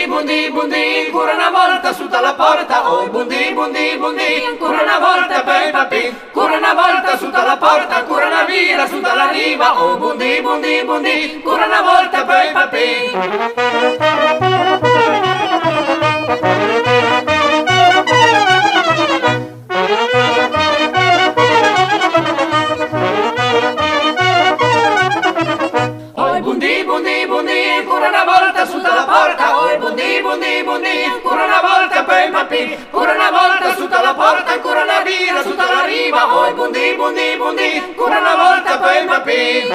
Bundi, bundi, ancora una volta su dalla porta. Oh, bundi, bundi, bundi, ancora una volta per papi. Ancora una volta su dalla porta, ancora una via su dalla riva. Oh, bundi, bundi, bundi, ancora una volta per papi. Bundi, bundi, bundi, ancora una volta su dalla porta. Oh, bundi, bundi, bundi, ancora una volta per papi. Ancora una volta su dalla porta, ancora una via su dalla riva. Oh, bundi, bundi, bundi, ancora una volta per papi.